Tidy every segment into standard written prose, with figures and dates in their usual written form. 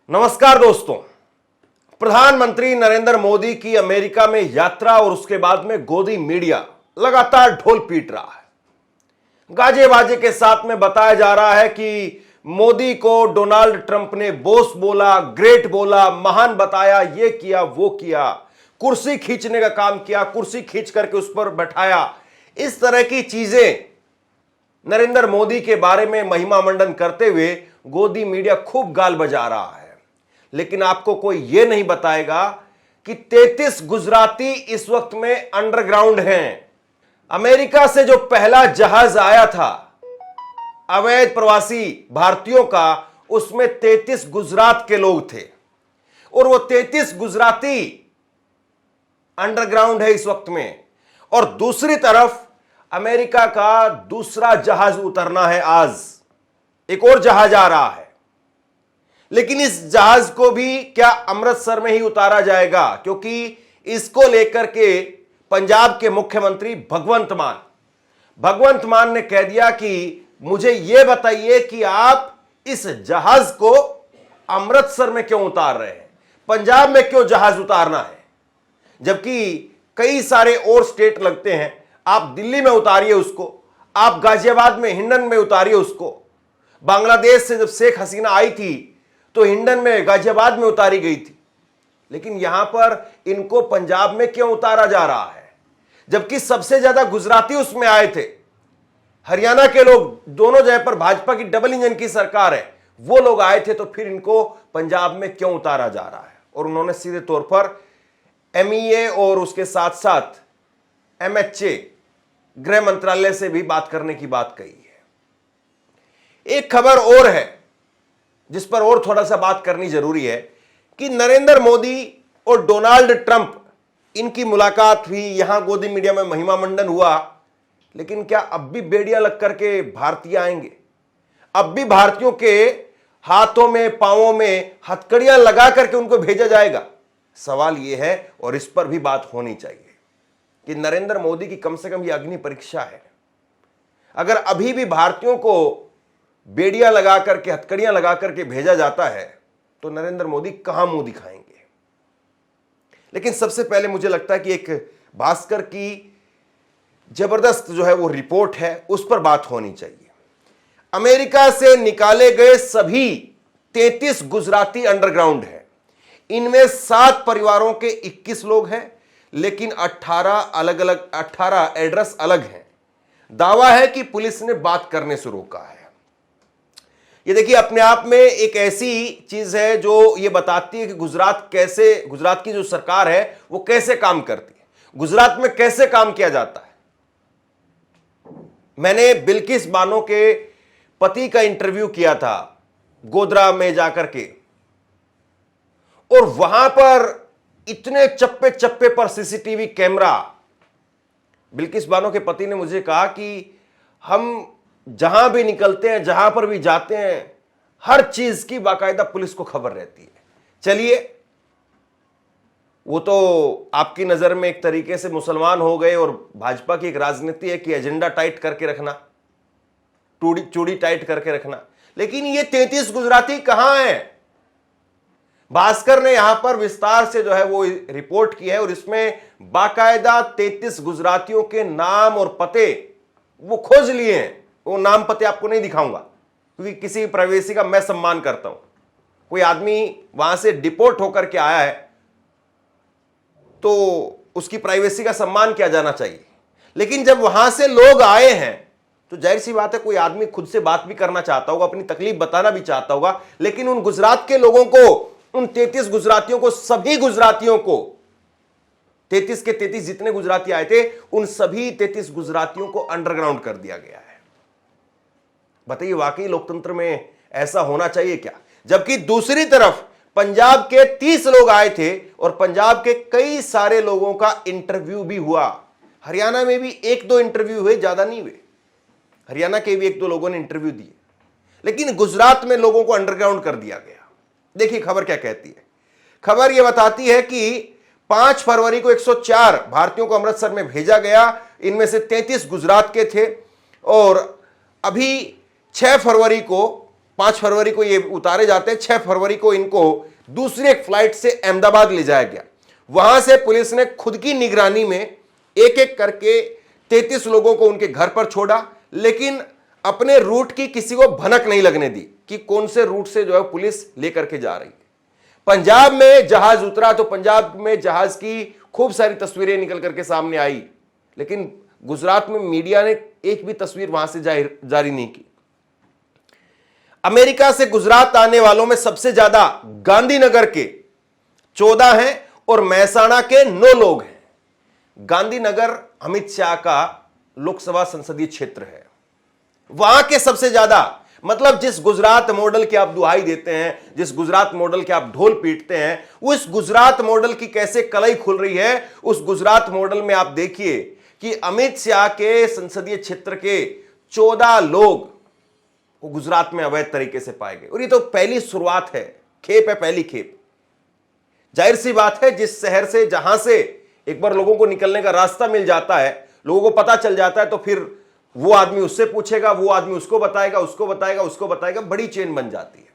नमस्कार दोस्तों। प्रधानमंत्री नरेंद्र मोदी की अमेरिका में यात्रा और उसके बाद में गोदी मीडिया लगातार ढोल पीट रहा है। गाजे बाजे के साथ में बताया जा रहा है कि मोदी को डोनाल्ड ट्रंप ने बॉस बोला, ग्रेट बोला, महान बताया, ये किया वो किया, कुर्सी खींचने का काम किया, कुर्सी खींच करके उस पर बैठाया। इस तरह की चीजें नरेंद्र मोदी के बारे में महिमा मंडन करते हुए गोदी मीडिया खूब गाल बजा रहा है। लेकिन आपको कोई यह नहीं बताएगा कि 33 गुजराती इस वक्त में अंडरग्राउंड हैं। अमेरिका से जो पहला जहाज आया था अवैध प्रवासी भारतीयों का, उसमें 33 गुजरात के लोग थे और वो 33 गुजराती अंडरग्राउंड है इस वक्त में। और दूसरी तरफ अमेरिका का दूसरा जहाज उतरना है। आज एक और जहाज आ रहा है, लेकिन इस जहाज को भी क्या अमृतसर में ही उतारा जाएगा? क्योंकि इसको लेकर के पंजाब के मुख्यमंत्री भगवंत मान ने कह दिया कि मुझे यह बताइए कि आप इस जहाज को अमृतसर में क्यों उतार रहे हैं, पंजाब में क्यों जहाज उतारना है, जबकि कई सारे और स्टेट लगते हैं। आप दिल्ली में उतारिए उसको, आप गाजियाबाद में हिंडन में उतारिए उसको। बांग्लादेश से जब शेख हसीना आई थी तो हिंडन में, गाजियाबाद में उतारी गई थी। लेकिन यहां पर इनको पंजाब में क्यों उतारा जा रहा है, जबकि सबसे ज्यादा गुजराती उसमें आए थे। हरियाणा के लोग, दोनों जगह पर भाजपा की डबल इंजन की सरकार है, वो लोग आए थे, तो फिर इनको पंजाब में क्यों उतारा जा रहा है? और उन्होंने सीधे तौर पर MEA और उसके साथ साथ MHA गृह मंत्रालय से भी बात करने की बात कही है। एक खबर और है जिस पर और थोड़ा सा बात करनी जरूरी है कि नरेंद्र मोदी और डोनाल्ड ट्रंप, इनकी मुलाकात हुई, यहां गोदी मीडिया में महिमा मंडन हुआ। लेकिन क्या अब भी बेड़ियां लग करके भारतीय आएंगे? अब भी भारतीयों के हाथों में, पांवों में हथकड़ियां लगा करके उनको भेजा जाएगा? सवाल यह है, और इस पर भी बात होनी चाहिए कि नरेंद्र मोदी की कम से कम यह अग्नि परीक्षा है। अगर अभी भी भारतीयों को बेड़ियां लगा करके, हथकड़ियां लगा करके भेजा जाता है, तो नरेंद्र मोदी कहां मुंह दिखाएंगे? लेकिन सबसे पहले मुझे लगता है कि एक भास्कर की जबरदस्त जो है वो रिपोर्ट है, उस पर बात होनी चाहिए। अमेरिका से निकाले गए सभी 33 गुजराती अंडरग्राउंड है। इनमें 7 परिवारों के 21 लोग हैं, लेकिन 18 एड्रेस अलग हैं। दावा है कि पुलिस ने बात करने से रोका है। ये देखिए, अपने आप में एक ऐसी चीज है जो ये बताती है कि गुजरात की जो सरकार है वो कैसे काम करती है, गुजरात में कैसे काम किया जाता है। मैंने बिल्किस बानो के पति का इंटरव्यू किया था गोधरा में जाकर के, और वहां पर इतने चप्पे चप्पे पर CCTV कैमरा। बिल्किस बानो के पति ने मुझे कहा कि हम जहां भी निकलते हैं, जहां पर भी जाते हैं, हर चीज की बाकायदा पुलिस को खबर रहती है। चलिए, वो तो आपकी नजर में एक तरीके से मुसलमान हो गए, और भाजपा की एक राजनीति है कि एजेंडा टाइट करके रखना, चूड़ी टाइट करके रखना। लेकिन ये 33 गुजराती कहां हैं? भास्कर ने यहां पर विस्तार से जो है वो रिपोर्ट की है, और इसमें बाकायदा 33 गुजरातियों के नाम और पते वो खोज लिए हैं। वो नाम पते आपको नहीं दिखाऊंगा, क्योंकि किसी प्राइवेसी का मैं सम्मान करता हूं। कोई आदमी वहां से डिपोर्ट होकर के आया है तो उसकी प्राइवेसी का सम्मान किया जाना चाहिए। लेकिन जब वहां से लोग आए हैं तो जाहिर सी बात है, कोई आदमी खुद से बात भी करना चाहता होगा, अपनी तकलीफ बताना भी चाहता होगा। लेकिन उन गुजरात के लोगों को, उन 33 गुजरातियों को, सभी गुजरातियों को, 33 के 33 जितने गुजराती आए थे, उन सभी 33 गुजरातियों को अंडरग्राउंड कर दिया गया है। बताइए, वाकई लोकतंत्र में ऐसा होना चाहिए क्या? जबकि दूसरी तरफ पंजाब के 30 लोग आए थे, और पंजाब के कई सारे लोगों का इंटरव्यू भी हुआ। हरियाणा में भी 1-2 इंटरव्यू हुए, ज्यादा नहीं हुए। हरियाणा के भी 1-2 लोगों ने इंटरव्यू दिए। लेकिन गुजरात में लोगों को अंडरग्राउंड कर दिया गया। देखिए खबर क्या कहती है। खबर यह बताती है कि 5 फरवरी को 104 भारतीयों को अमृतसर में भेजा गया। इनमें से 33 गुजरात के थे, और अभी 6 फरवरी को 5 फरवरी को ये उतारे जाते हैं। 6 फरवरी को इनको दूसरी एक फ्लाइट से अहमदाबाद ले जाया गया। वहां से पुलिस ने खुद की निगरानी में एक एक करके 33 लोगों को उनके घर पर छोड़ा, लेकिन अपने रूट की किसी को भनक नहीं लगने दी कि कौन से रूट से जो है पुलिस लेकर के जा रही है। पंजाब में जहाज उतरा तो पंजाब में जहाज की खूब सारी तस्वीरें निकल करके सामने आई, लेकिन गुजरात में मीडिया ने एक भी तस्वीर वहां से जारी नहीं की। अमेरिका से गुजरात आने वालों में सबसे ज्यादा गांधीनगर के 14 हैं और महसाणा के 9 लोग हैं। गांधीनगर अमित शाह का लोकसभा संसदीय क्षेत्र है, वहां के सबसे ज्यादा, मतलब जिस गुजरात मॉडल की आप दुहाई देते हैं, जिस गुजरात मॉडल के आप ढोल पीटते हैं, उस गुजरात मॉडल की कैसे कलई खुल रही है। उस गुजरात मॉडल में आप देखिए कि अमित शाह के संसदीय क्षेत्र के 14 लोग वो गुजरात में अवैध तरीके से पाए गए। और ये तो पहली शुरुआत है, खेप है, पहली खेप। जाहिर सी बात है, जिस शहर से जहां से एक बार लोगों को निकलने का रास्ता मिल जाता है, लोगों को पता चल जाता है, तो फिर वो आदमी उससे पूछेगा, वो आदमी उसको बताएगा, उसको बताएगा, उसको बताएगा, बड़ी चेन बन जाती है।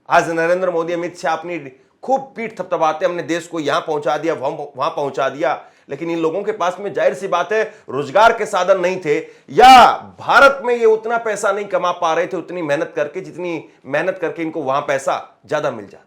आज नरेंद्र मोदी, अमित शाह अपनी खूब पीठ थपथपाते, हमने देश को यहां पहुंचा दिया, वहां पहुंचा दिया, लेकिन इन लोगों के पास में जाहिर सी बात है रोजगार के साधन नहीं थे, या भारत में ये उतना पैसा नहीं कमा पा रहे थे उतनी मेहनत करके, जितनी मेहनत करके इनको वहां पैसा ज्यादा मिल जाता।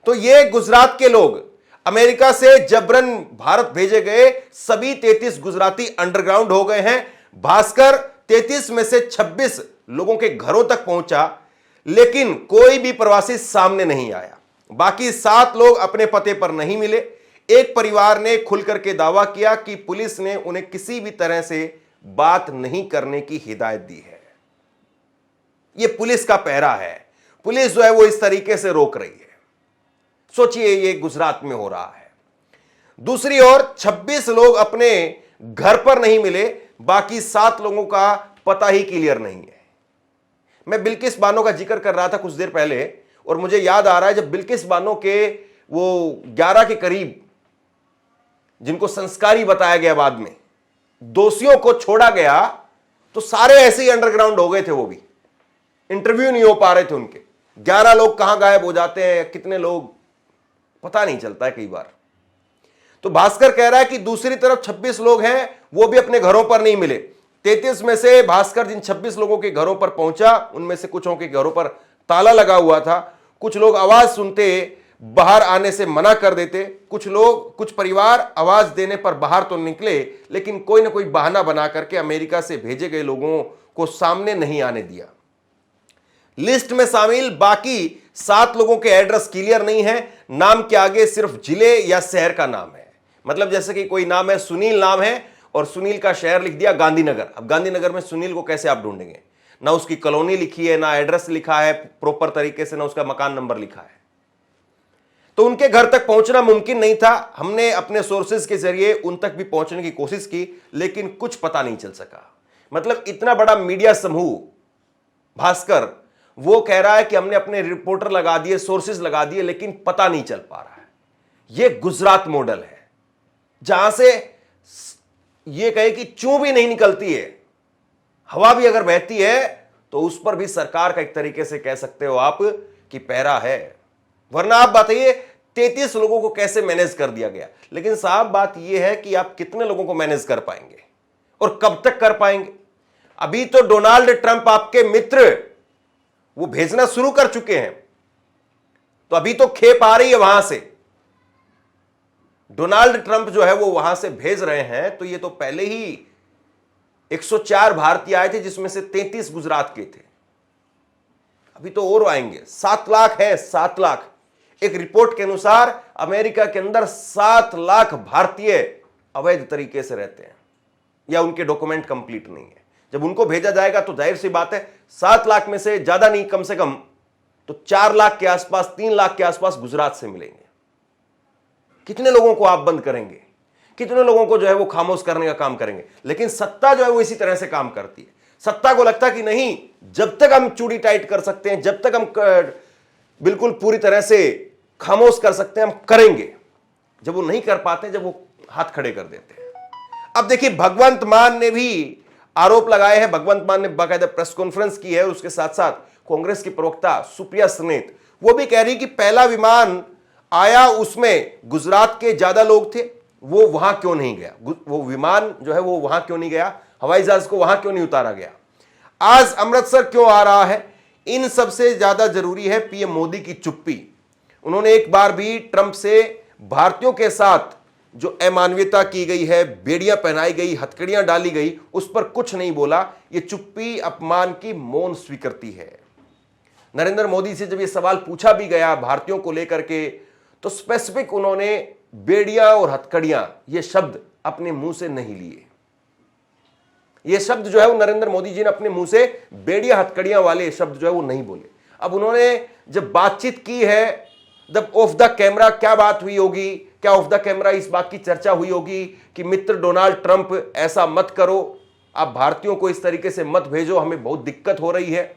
तो ये गुजरात के लोग अमेरिका से जबरन भारत भेजे गए सभी 33 गुजराती अंडरग्राउंड हो गए हैं। भास्कर 33 में से 26 लोगों के घरों तक पहुंचा, लेकिन कोई भी प्रवासी सामने नहीं आया। बाकी 7 लोग अपने पते पर नहीं मिले। एक परिवार ने खुल करके दावा किया कि पुलिस ने उन्हें किसी भी तरह से बात नहीं करने की हिदायत दी है। यह पुलिस का पहरा है, पुलिस जो है वो इस तरीके से रोक रही है। सोचिए ये गुजरात में हो रहा है। दूसरी ओर 26 लोग अपने घर पर नहीं मिले, बाकी 7 लोगों का पता ही क्लियर नहीं है। मैं बिल्किस बानो का जिक्र कर रहा था कुछ देर पहले, और मुझे याद आ रहा है जब बिल्किस बानो के वो 11 के करीब जिनको संस्कारी बताया गया, बाद में दोषियों को छोड़ा गया, तो सारे ऐसे ही अंडरग्राउंड हो गए थे। वो भी इंटरव्यू नहीं हो पा रहे थे उनके। 11 लोग कहां गायब हो जाते हैं, कितने लोग पता नहीं चलता है कई बार। तो भास्कर कह रहा है कि दूसरी तरफ 26 लोग हैं, वो भी अपने घरों पर नहीं मिले। 33 में से भास्कर जिन 26 लोगों के घरों पर पहुंचा, उनमें से कुछों के घरों पर ताला लगा हुआ था। कुछ लोग आवाज सुनते बाहर आने से मना कर देते, कुछ परिवार आवाज देने पर बाहर तो निकले, लेकिन कोई ना कोई बहाना बना करके अमेरिका से भेजे गए लोगों को सामने नहीं आने दिया। लिस्ट में शामिल बाकी 7 लोगों के एड्रेस क्लियर नहीं है। नाम के आगे सिर्फ जिले या शहर का नाम है। मतलब जैसे कि कोई नाम है, सुनील नाम है, और सुनील का शहर लिख दिया गांधीनगर। अब गांधीनगर में सुनील को कैसे आप ढूंढेंगे? ना उसकी कॉलोनी लिखी है, ना एड्रेस लिखा है प्रॉपर तरीके से, ना उसका मकान नंबर लिखा है। तो उनके घर तक पहुंचना मुमकिन नहीं था। हमने अपने सोर्सेज के जरिए उन तक भी पहुंचने की कोशिश की, लेकिन कुछ पता नहीं चल सका। मतलब इतना बड़ा मीडिया समूह, भास्कर वो कह रहा है कि हमने अपने रिपोर्टर लगा दिए, सोर्सेज लगा दिए, लेकिन पता नहीं चल पा रहा है। यह गुजरात मॉडल है, जहां से यह कहे कि चूं भी नहीं निकलती है, हवा भी अगर बहती है, तो उस पर भी सरकार का एक तरीके से कह सकते हो आप कि पहरा है। वरना आप बताइए 33 लोगों को कैसे मैनेज कर दिया गया। लेकिन साहब बात यह है कि आप कितने लोगों को मैनेज कर पाएंगे और कब तक कर पाएंगे? अभी तो डोनाल्ड ट्रंप आपके मित्र वो भेजना शुरू कर चुके हैं, तो अभी तो खेप आ रही है वहां से। डोनाल्ड ट्रंप जो है वो वहां से भेज रहे हैं, तो ये तो पहले ही 104 भारतीय आए थे, जिसमें से 33 गुजरात के थे। अभी तो और आएंगे। 7 लाख है, 7 लाख। एक रिपोर्ट के अनुसार अमेरिका के अंदर 7 लाख भारतीय अवैध तरीके से रहते हैं, या उनके डॉक्यूमेंट कंप्लीट नहीं है। जब उनको भेजा जाएगा तो जाहिर सी बात है 7 लाख में से ज्यादा नहीं, कम से कम तो 4 लाख के आसपास, 3 लाख के आसपास गुजरात से मिलेंगे। कितने लोगों को आप बंद करेंगे? कितने लोगों को जो है वो खामोश करने का काम करेंगे? लेकिन सत्ता जो है वो इसी तरह से काम करती है। सत्ता को लगता कि नहीं, जब तक हम चूड़ी टाइट कर सकते हैं, जब तक हम बिल्कुल पूरी तरह से खामोश कर सकते हैं, हम करेंगे। जब वो नहीं कर पाते, जब वो हाथ खड़े कर देते हैं। अब देखिए, भगवंत मान ने भी आरोप लगाए हैं। भगवंत मान ने बाकायदा प्रेस कॉन्फ्रेंस की है। उसके साथ साथ कांग्रेस की प्रवक्ता सुप्रिया सनेत वो भी कह रही कि पहला विमान आया उसमें गुजरात के ज्यादा लोग थे, वो वहां क्यों नहीं गया, वो विमान जो है वो वहां क्यों नहीं गया, हवाई जहाज को वहां क्यों नहीं उतारा गया, आज अमृतसर क्यों आ रहा है। इन सबसे ज्यादा जरूरी है पीएम मोदी की चुप्पी। उन्होंने एक बार भी ट्रंप से भारतीयों के साथ जो अमानवीयता की गई है, बेड़ियां पहनाई गई, हथकड़ियां डाली गई, उस पर कुछ नहीं बोला। यह चुप्पी अपमान की मौन स्वीकृति है। नरेंद्र मोदी से जब यह सवाल पूछा भी गया भारतीयों को लेकर के, तो स्पेसिफिक उन्होंने बेड़ियां और हथकड़ियां ये शब्द अपने मुंह से नहीं लिए। ये शब्द जो है वो नरेंद्र मोदी जी ने अपने मुंह से बेड़ियां हथकड़ियां वाले शब्द जो है वो नहीं बोले। अब उन्होंने जब बातचीत की है, जब ऑफ द कैमरा क्या बात हुई होगी, क्या ऑफ द कैमरा इस बात की चर्चा हुई होगी कि मित्र डोनाल्ड ट्रंप ऐसा मत करो, आप भारतीयों को इस तरीके से मत भेजो, हमें बहुत दिक्कत हो रही है,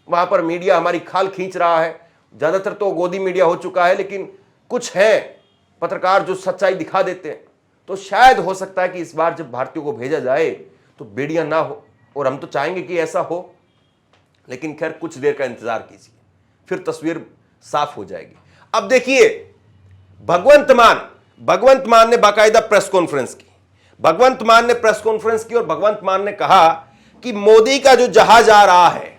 वहां पर मीडिया हमारी खाल खींच रहा है। ज्यादातर तो गोदी मीडिया हो चुका है, लेकिन कुछ है पत्रकार जो सच्चाई दिखा देते हैं। तो शायद हो सकता है कि इस बार जब भारतीयों को भेजा जाए तो बेड़ियां ना हो, और हम तो चाहेंगे कि ऐसा हो, लेकिन खैर कुछ देर का इंतजार कीजिए, फिर तस्वीर साफ हो जाएगी। अब देखिए भगवंत मान ने बाकायदा प्रेस कॉन्फ्रेंस की। भगवंत मान ने प्रेस कॉन्फ्रेंस की और भगवंत मान ने कहा कि मोदी का जो जहाज आ रहा है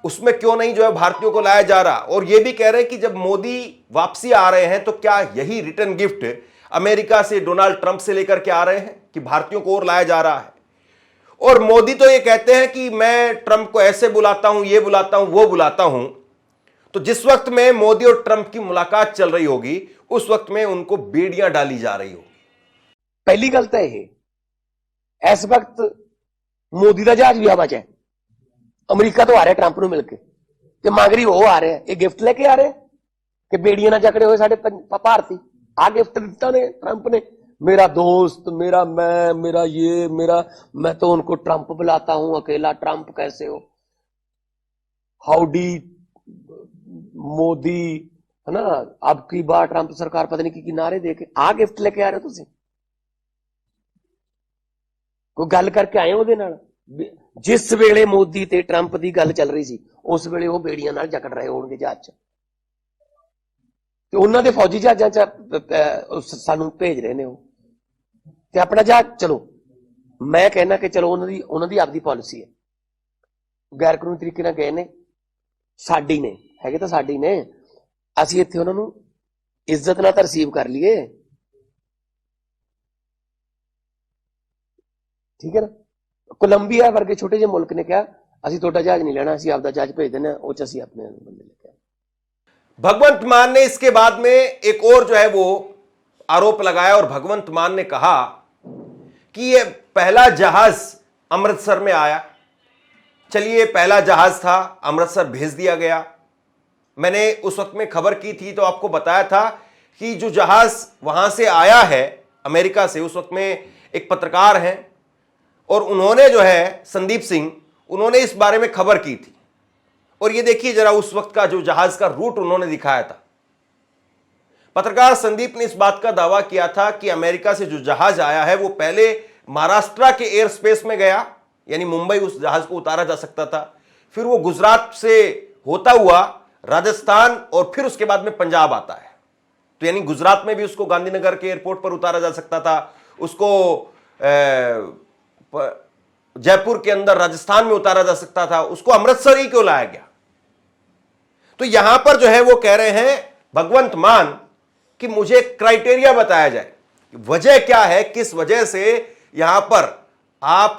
उसमें क्यों नहीं जो है भारतीयों को लाया जा रहा, और यह भी कह रहे हैं कि जब मोदी वापसी आ रहे हैं तो क्या यही रिटर्न गिफ्ट अमेरिका से डोनाल्ड ट्रंप से लेकर के आ रहे हैं कि भारतीयों को और लाया जा रहा है। और मोदी तो ये कहते हैं कि मैं ट्रंप को ऐसे बुलाता हूं, ये बुलाता हूं, वो बुलाता हूं। तो जिस वक्त में मोदी और ट्रंप की मुलाकात चल रही होगी उस वक्त में उनको बेड़ियां डाली जा रही होगी। पहली गल तो यह इस वक्त मोदी का जहाज भी हवा च है, अमरीका तो आ रहा ट्रंप ਨੂੰ ਮਿਲ ਕੇ ਤੇ ਮੰਗਰੀ ਉਹ ਆ ਰਿਹਾ, ਇਹ ਗਿਫਟ ਲੈ ਕੇ ਆ ਰਿਹਾ ਕਿ बेड़ियां ना जकड़े हुए साढ़े भारती आ गिफ्ट दिता ने ट्रंप ने, मेरा दोस्त, मेरा मेरा ये मेरा, मैं तो उनको ट्रंप बुलाता हूं, अकेला ट्रंप कैसे हो, हाउडी मोदी, है ना, अब की बार ट्रंप सरकार पता नहीं की नारे दे के आ गिफ्ट लेके आ रहे हो तुसी, कोई गल करके आए ਉਹਦੇ ਨਾਲ। जिस वेले मोदी ते ट्रंप की गल चल रही सी उस वेले वो बेड़ियां नाल जकड़ रहे होणगे जहाज च, ते उन्हां दे फौजी जहाजां च सानू भेज रहे ने ते अपना जहाज। चलो मैं कहना कि चलो उन्हां दी आपदी पॉलिसी है, गैर कानूनी तरीके नाल गए ने, साडी ने हैगे तो साडी ने, असीं इत्थे उन्हां नू इज्जत नाल तां रिसीव कर लीए, ठीक है ना। कोलंबिया वर्गे छोटे जे मुल्क ने कहा असीं तुहाडा जहाज नहीं लेना, असीं आपदा जहाज भेज देना, उह च असीं अपने बंदे लेके आए। भगवंत मान ने इसके बाद में एक और जो है वो आरोप लगाया, और भगवंत मान ने कहा कि ये पहला जहाज अमृतसर में आया। चलिए पहला जहाज था, अमृतसर भेज दिया गया। मैंने उस वक्त में खबर की थी तो आपको बताया था कि जो जहाज वहां से आया है अमेरिका से, उस वक्त में एक पत्रकार हैं और उन्होंने जो है संदीप सिंह, उन्होंने इस बारे में खबर की थी। और ये देखिए जरा उस वक्त का जो जहाज का रूट उन्होंने दिखाया था। पत्रकार संदीप ने इस बात का दावा किया था कि अमेरिका से जो जहाज आया है वो पहले महाराष्ट्र के एयर स्पेस में गया, यानी मुंबई उस जहाज को उतारा जा सकता था, फिर वो गुजरात से होता हुआ राजस्थान और फिर उसके बाद में पंजाब आता है। तो यानी गुजरात में भी उसको गांधीनगर के एयरपोर्ट पर उतारा जा सकता था, उसको जयपुर के अंदर राजस्थान में उतारा जा सकता था, उसको अमृतसर ही क्यों लाया गया। तो यहां पर जो है वो कह रहे हैं भगवंत मान कि मुझे क्राइटेरिया बताया जाए, वजह क्या है, किस वजह से यहां पर आप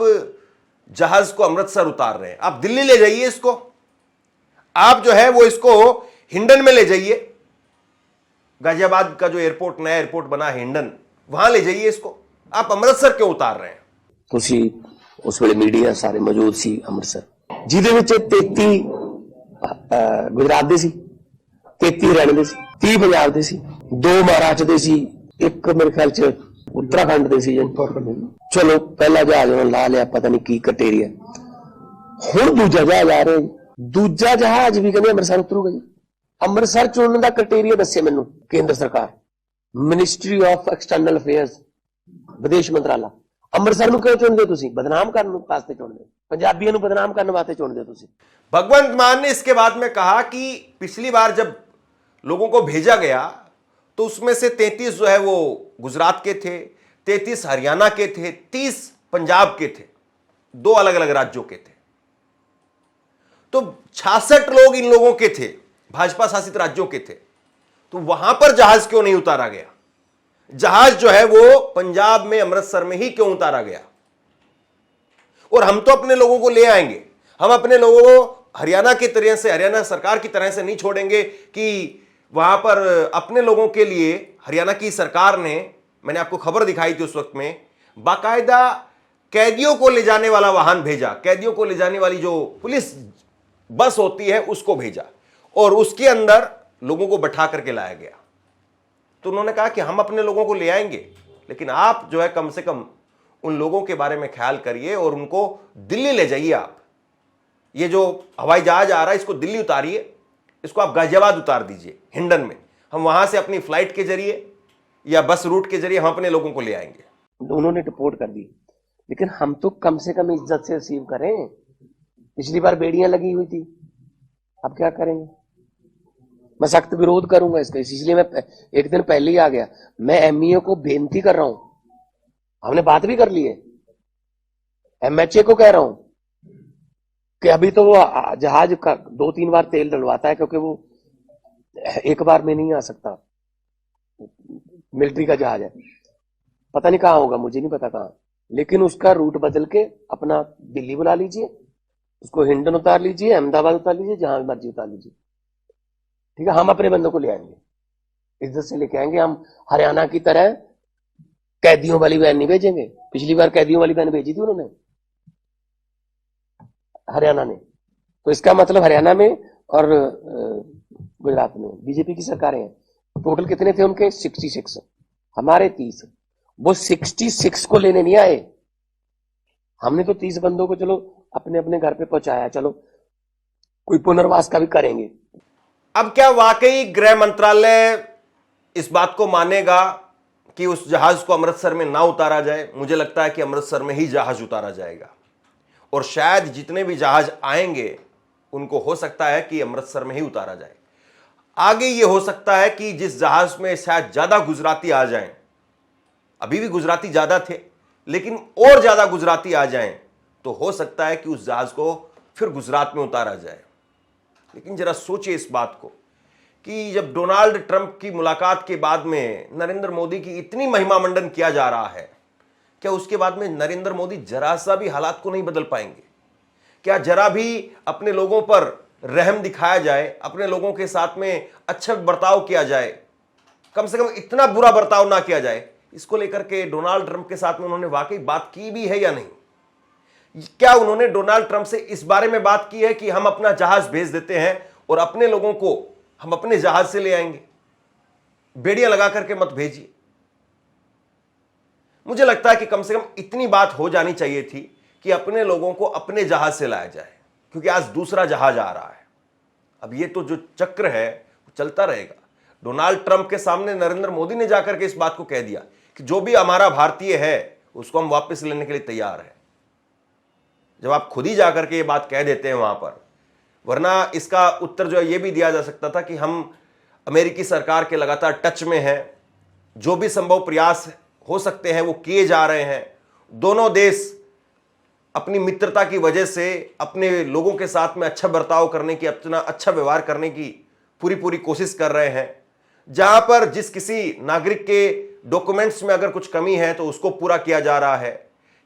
जहाज को अमृतसर उतार रहे हैं। आप दिल्ली ले जाइए इसको, आप जो है वो इसको हिंडन में ले जाइए, गाजियाबाद का जो एयरपोर्ट नया एयरपोर्ट बना है हिंडन, वहां ले जाइए इसको, आप अमृतसर क्यों उतार रहे हैं। ਤੁਸੀਂ उस वेले मीडिया सारे मौजूद सी अमृतसर, जिहदे विच 33 गुजरात दे सी, 33 हरियाणे दे सी, 30 पंजाब दे सी, 2 महाराष्ट्र दे सी, एक मेरे ख्याल च उत्तराखंड दे सी। चलो पहला जहाज उन्होंने ला लिया, पता नहीं की कटेरिया, हुण दूजा जहाज आ रहा है, दूजा जहाज भी कहंदे अमृतसर उतरूगा जी। अमृतसर च उन्हां दा क्राइटेरिया दस्से मैनूं केंद्र सरकार, मिनिस्ट्री ऑफ एक्सटर्नल अफेयर्स, विदेश मंत्रालय, ਅੰਮ੍ਰਿਤਸਰ ਨੂੰ ਕਿਉਂ ਚੁਣਦੇ ਹੋ ਤੁਸੀਂ? ਬਦਨਾਮ ਕਰਨ ਵਾਸਤੇ ਚੁਣਦੇ ਹੋ, ਪੰਜਾਬੀਆਂ ਨੂੰ ਬਦਨਾਮ ਕਰਨ ਵਾਸਤੇ ਚੁਣਦੇ ਹੋ ਤੁਸੀਂ। भगवंत मान ने इसके बाद में कहा कि पिछली बार जब लोगों को भेजा गया तो उसमें से 33 जो है वो गुजरात के थे, 33 हरियाणा के थे, 30 पंजाब के थे, 2 अलग अलग राज्यों के थे। तो 66 लोग इन लोगों के थे, भाजपा शासित राज्यों के थे। तो वहां पर जहाज क्यों नहीं उतारा गया? जहाज जो है वो पंजाब में अमृतसर में ही क्यों उतारा गया? और हम तो अपने लोगों को ले आएंगे, हम अपने लोगों को हरियाणा की तरह से, हरियाणा सरकार की तरह से नहीं छोड़ेंगे कि वहां पर अपने लोगों के लिए हरियाणा की सरकार ने, मैंने आपको खबर दिखाई थी उस वक्त में, बाकायदा कैदियों को ले जाने वाला वाहन भेजा, कैदियों को ले जाने वाली जो पुलिस बस होती है उसको भेजा और उसके अंदर लोगों को बैठा करके लाया गया। तो उन्होंने कहा कि हम अपने लोगों को ले आएंगे, लेकिन आप जो है कम से कम उन लोगों के बारे में ख्याल करिए और उनको दिल्ली ले जाइए। आप ये जो हवाई जहाज आ रहा है इसको दिल्ली उतारिए, इसको आप गाजियाबाद उतार दीजिए, हिंडन में। हम वहां से अपनी फ्लाइट के जरिए या बस रूट के जरिए हम अपने लोगों को ले आएंगे। उन्होंने रिपोर्ट कर दी, लेकिन हम तो कम से कम इज्जत से रिसीव करें। पिछली बार बेड़ियां लगी हुई थी, अब क्या करेंगे? मैं सख्त विरोध करूंगा इसका, इसलिए मैं एक दिन पहले ही आ गया। मैं एमईए को बेनती कर रहा हूं, हमने बात भी कर ली है, एमएचए को कह रहा हूं कि अभी तो वो जहाज का 2-3 बार तेल डलवाता है, क्योंकि वो एक बार में नहीं आ सकता, मिलिट्री का जहाज है। पता नहीं कहां होगा, मुझे नहीं पता कहां, लेकिन उसका रूट बदल के अपना दिल्ली बुला लीजिए, उसको हिंडन उतार लीजिए, अहमदाबाद उतार लीजिए, जहां मर्जी उतार लीजिए, ठीक है। हम अपने बंदों को ले आएंगे, इज्जत से लेके आएंगे। हम हरियाणा की तरह कैदियों वाली वैन नहीं भेजेंगे। पिछली बार कैदियों वाली वैन भेजी थी उन्होंने, हरियाणा ने। तो इसका मतलब हरियाणा में और गुजरात में बीजेपी की सरकारें हैं। टोटल कितने थे उनके? 66, हमारे 30। वो 66 को लेने नहीं आए, हमने तो 30 बंदों को चलो अपने अपने घर पे पहुंचाया, चलो कोई पुनर्वास का भी करेंगे। अब क्या वाकई गृह मंत्रालय इस बात को मानेगा कि उस जहाज को अमृतसर में ना उतारा जाए? मुझे लगता है कि अमृतसर में ही जहाज उतारा जाएगा और शायद जितने भी जहाज आएंगे उनको हो सकता है कि अमृतसर में ही उतारा जाए। आगे ये हो सकता है कि जिस जहाज में शायद ज्यादा गुजराती आ जाएं, अभी भी गुजराती ज्यादा थे, लेकिन और ज्यादा गुजराती आ जाएं, तो हो सकता है कि उस जहाज को फिर गुजरात में उतारा जाए। लेकिन जरा सोचिए इस बात को कि जब डोनाल्ड ट्रंप की मुलाकात के बाद में नरेंद्र मोदी की इतनी महिमा मंडन किया जा रहा है, क्या उसके बाद में नरेंद्र मोदी जरा सा भी हालात को नहीं बदल पाएंगे? क्या जरा भी अपने लोगों पर रहम दिखाया जाए, अपने लोगों के साथ में अच्छा बर्ताव किया जाए, कम से कम इतना बुरा बर्ताव ना किया जाए? इसको लेकर के डोनाल्ड ट्रंप के साथ में उन्होंने वाकई बात की भी है या नहीं? क्या उन्होंने डोनाल्ड ट्रंप से इस बारे में बात की है कि हम अपना जहाज भेज देते हैं और अपने लोगों को हम अपने जहाज से ले आएंगे, बेड़ियां लगा करके मत भेजिए? मुझे लगता है कि कम से कम इतनी बात हो जानी चाहिए थी कि अपने लोगों को अपने जहाज से लाया जाए, क्योंकि आज दूसरा जहाज आ रहा है। अब ये तो जो चक्र है वो चलता रहेगा। डोनाल्ड ट्रंप के सामने नरेंद्र मोदी ने जाकर के इस बात को कह दिया कि जो भी हमारा भारतीय है उसको हम वापस लेने के लिए तैयार हैं। जब आप खुद ही जाकर के ये बात कह देते हैं वहां पर, वरना इसका उत्तर जो है ये भी दिया जा सकता था कि हम अमेरिकी सरकार के लगातार टच में हैं, जो भी संभव प्रयास हो सकते हैं वो किए जा रहे हैं, दोनों देश अपनी मित्रता की वजह से अपने लोगों के साथ में अच्छा बर्ताव करने की, अपना अच्छा व्यवहार करने की पूरी कोशिश कर रहे हैं। जहां पर जिस किसी नागरिक के डॉक्यूमेंट्स में अगर कुछ कमी है तो उसको पूरा किया जा रहा है,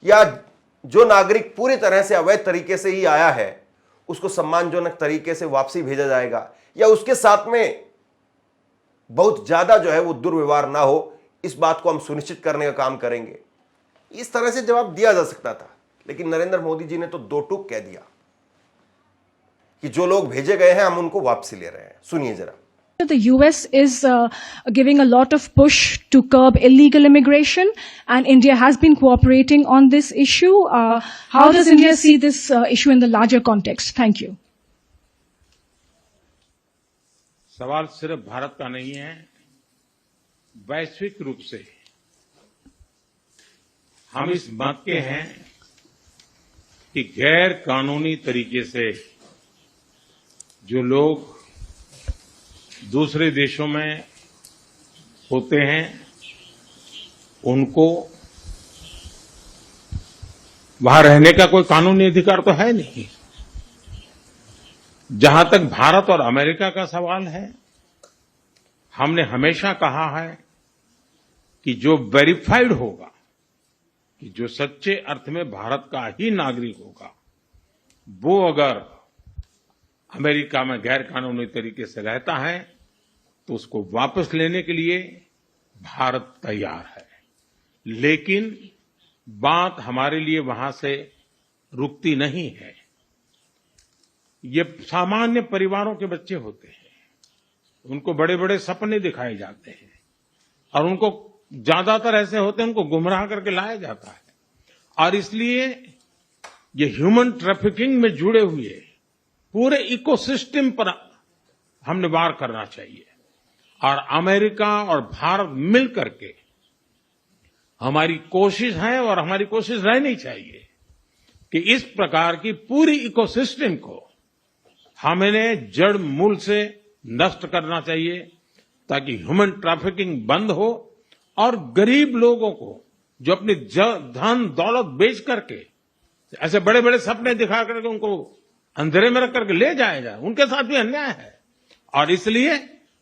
या जो नागरिक पूरी तरह से अवैध तरीके से ही आया है उसको सम्मानजनक तरीके से वापसी भेजा जाएगा, या उसके साथ में बहुत ज्यादा जो है वो दुर्व्यवहार ना हो, इस बात को हम सुनिश्चित करने का काम करेंगे। इस तरह से जवाब दिया जा सकता था, लेकिन नरेंद्र मोदी जी ने तो दो टूक कह दिया कि जो लोग भेजे गए हैं हम उनको वापसी ले रहे हैं। सुनिए जरा। The US is giving a lot of push to curb illegal immigration, and India has been cooperating on this issue. How does India see this issue in the larger context? Thank you. सवाल सिर्फ भारत का नहीं है, वैश्विक रूप से हम इस मत के हैं कि गैर कानूनी तरीके से जो लोग दूसरे देशों में होते हैं उनको वहां रहने का कोई कानूनी अधिकार तो है नहीं। जहां तक भारत और अमेरिका का सवाल है, हमने हमेशा कहा है कि जो वेरीफाइड होगा, कि जो सच्चे अर्थ में भारत का ही नागरिक होगा, वो अगर अमेरिका में गैर कानूनी तरीके से रहता है तो उसको वापस लेने के लिए भारत तैयार है। लेकिन बात हमारे लिए वहां से रुकती नहीं है। ये सामान्य परिवारों के बच्चे होते हैं, उनको बड़े बड़े सपने दिखाए जाते हैं और उनको ज्यादातर ऐसे होते हैं उनको गुमराह करके लाया जाता है। और इसलिए ये ह्यूमन ट्रैफिकिंग में जुड़े हुए पूरे इकोसिस्टम पर हमने वार करना चाहिए। और अमेरिका और भारत मिल करके हमारी कोशिश है और हमारी कोशिश रहनी चाहिए कि इस प्रकार की पूरी इकोसिस्टम को हमें जड़ मूल से नष्ट करना चाहिए, ताकि ह्यूमन ट्रैफिकिंग बंद हो और गरीब लोगों को जो अपनी धन दौलत बेच करके ऐसे बड़े बड़े सपने दिखा करके उनको अंधेरे में रख करके ले जाया जाए, उनके साथ भी अन्याय है। और इसलिए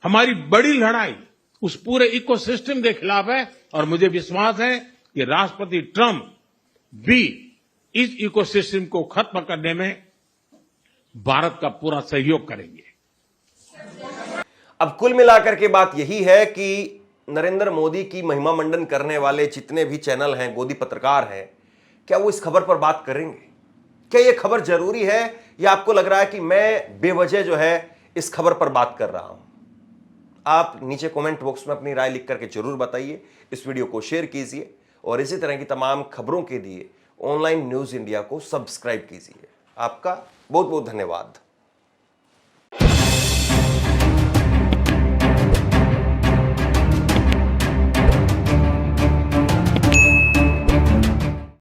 हमारी बड़ी लड़ाई उस पूरे इकोसिस्टम के खिलाफ है और मुझे विश्वास है कि राष्ट्रपति ट्रंप भी इस इकोसिस्टम को खत्म करने में भारत का पूरा सहयोग करेंगे। अब कुल मिलाकर के बात यही है कि नरेंद्र मोदी की महिमा मंडन करने वाले जितने भी चैनल हैं, गोदी पत्रकार हैं, क्या वो इस खबर पर बात करेंगे? क्या ये खबर जरूरी है या आपको लग रहा है कि मैं बेवजह जो है इस खबर पर बात कर रहा हूं? आप नीचे कमेंट बॉक्स में अपनी राय लिख करके जरूर बताइए। इस वीडियो को शेयर कीजिए और इसी तरह की तमाम खबरों के लिए ऑनलाइन न्यूज इंडिया को सब्सक्राइब कीजिए। आपका बहुत बहुत धन्यवाद।